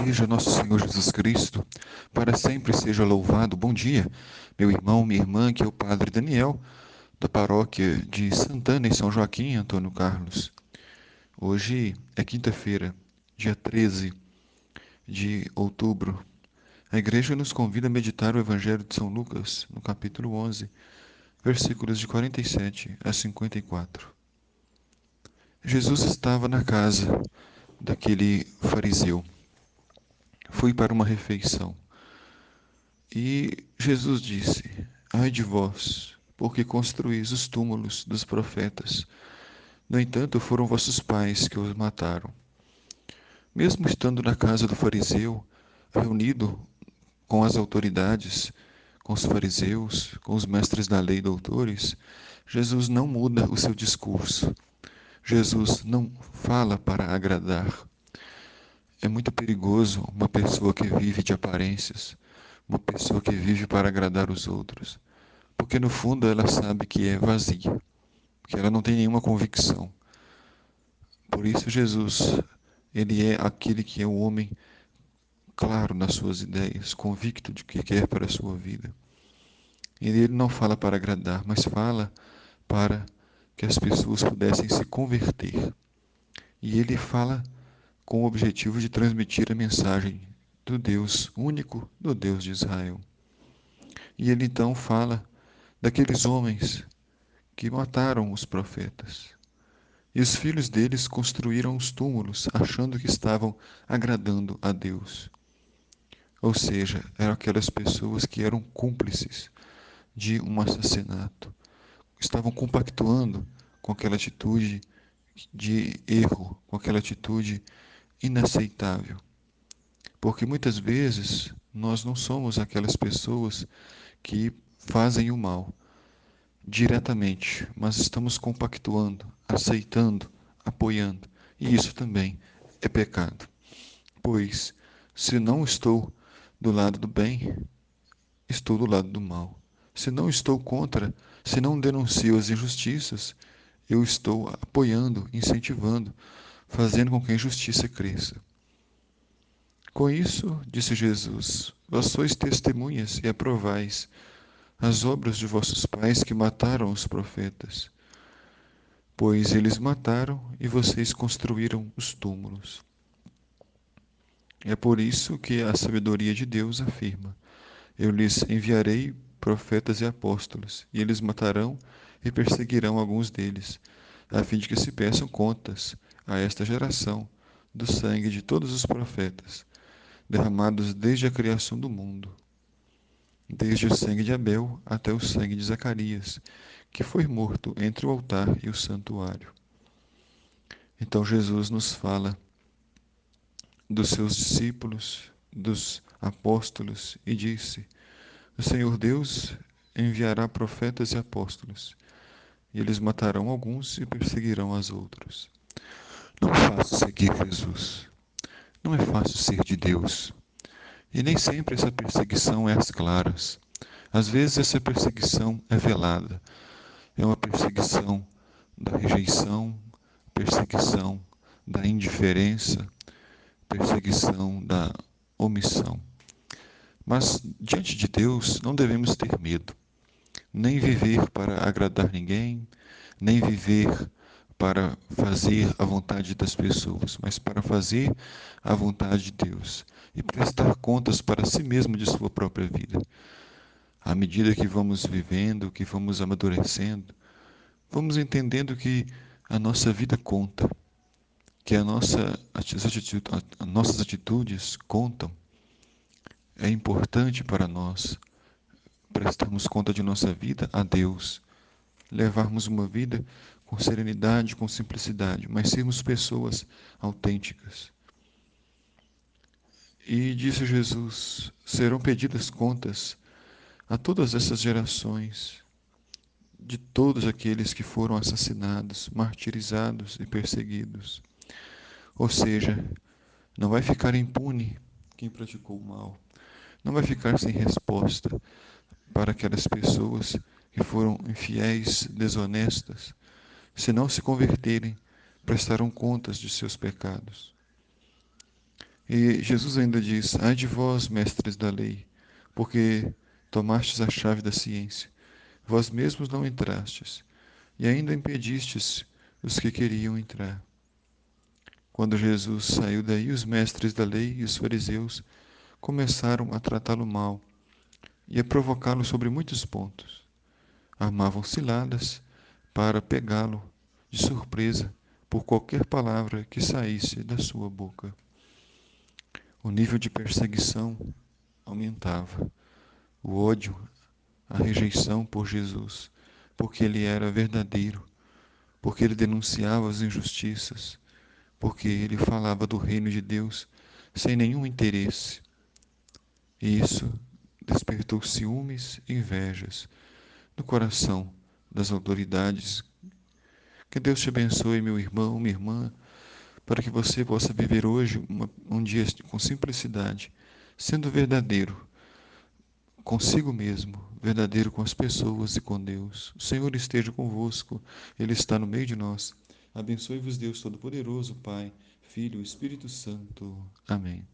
Seja nosso Senhor Jesus Cristo, para sempre seja louvado. Bom dia, meu irmão, minha irmã, que é o Padre Daniel, da paróquia de Santana, em São Joaquim, Antônio Carlos. Hoje é quinta-feira, dia 13 de outubro. A igreja nos convida a meditar o Evangelho de São Lucas, no capítulo 11, versículos de 47 a 54. Jesus estava na casa daquele fariseu. Foi para uma refeição. E Jesus disse: Ai de vós, porque construís os túmulos dos profetas. No entanto, foram vossos pais que os mataram. Mesmo estando na casa do fariseu, reunido com as autoridades, com os fariseus, com os mestres da lei e doutores, Jesus não muda o seu discurso. Jesus não fala para agradar. É muito perigoso uma pessoa que vive de aparências, uma pessoa que vive para agradar os outros, porque no fundo ela sabe que é vazia, que ela não tem nenhuma convicção. Por isso Jesus, ele é aquele que é o homem claro nas suas ideias, convicto de que quer para a sua vida. E ele não fala para agradar, mas fala para que as pessoas pudessem se converter. E ele fala com o objetivo de transmitir a mensagem do Deus único, do Deus de Israel. E ele então fala daqueles homens que mataram os profetas. E os filhos deles construíram os túmulos, achando que estavam agradando a Deus. Ou seja, eram aquelas pessoas que eram cúmplices de um assassinato. Estavam compactuando com aquela atitude de erro, com aquela atitude inaceitável. Porque muitas vezes nós não somos aquelas pessoas que fazem o mal diretamente, mas estamos compactuando, aceitando, apoiando. E isso também é pecado. Pois, se não estou do lado do bem, estou do lado do mal. Se não estou contra, se não denuncio as injustiças, eu estou apoiando, incentivando, fazendo com que a injustiça cresça. Com isso, disse Jesus, vós sois testemunhas e aprovais as obras de vossos pais que mataram os profetas. Pois eles mataram e vocês construíram os túmulos. É por isso que a sabedoria de Deus afirma: Eu lhes enviarei profetas e apóstolos, e eles matarão e perseguirão alguns deles, a fim de que se peçam contas a esta geração do sangue de todos os profetas, derramados desde a criação do mundo, desde o sangue de Abel até o sangue de Zacarias, que foi morto entre o altar e o santuário. Então Jesus nos fala dos seus discípulos, dos apóstolos, e disse: O Senhor Deus enviará profetas e apóstolos, e eles matarão alguns e perseguirão os outros. Não é fácil seguir Jesus. Não é fácil ser de Deus. E nem sempre essa perseguição é às claras. Às vezes essa perseguição é velada. É uma perseguição da rejeição, perseguição da indiferença, perseguição da omissão. Mas diante de Deus não devemos ter medo, nem viver para agradar ninguém, nem viver para fazer a vontade das pessoas, mas para fazer a vontade de Deus e prestar contas para si mesmo de sua própria vida. À medida que vamos vivendo, que vamos amadurecendo, vamos entendendo que a nossa vida conta, que as nossas atitudes contam. É importante para nós prestarmos conta de nossa vida a Deus, levarmos uma vida com serenidade, com simplicidade, mas sermos pessoas autênticas. E disse Jesus: serão pedidas contas a todas essas gerações, de todos aqueles que foram assassinados, martirizados e perseguidos. Ou seja, não vai ficar impune quem praticou o mal, não vai ficar sem resposta para aquelas pessoas que foram infiéis, desonestas. Se não se converterem, prestarão contas de seus pecados. E Jesus ainda diz: ai de vós, mestres da lei, porque tomastes a chave da ciência. Vós mesmos não entrastes, e ainda impedistes os que queriam entrar. Quando Jesus saiu daí, os mestres da lei e os fariseus começaram a tratá-lo mal e a provocá-lo sobre muitos pontos. Armavam ciladas para pegá-lo de surpresa por qualquer palavra que saísse da sua boca. O nível de perseguição aumentava. O ódio, a rejeição por Jesus, porque ele era verdadeiro, porque ele denunciava as injustiças, porque ele falava do reino de Deus sem nenhum interesse. E isso despertou ciúmes e invejas no coração das autoridades. Que Deus te abençoe, meu irmão, minha irmã, para que você possa viver hoje um dia com simplicidade, sendo verdadeiro consigo mesmo, verdadeiro com as pessoas e com Deus. O Senhor esteja convosco, Ele está no meio de nós. Abençoe-vos, Deus Todo-Poderoso, Pai, Filho e Espírito Santo. Amém.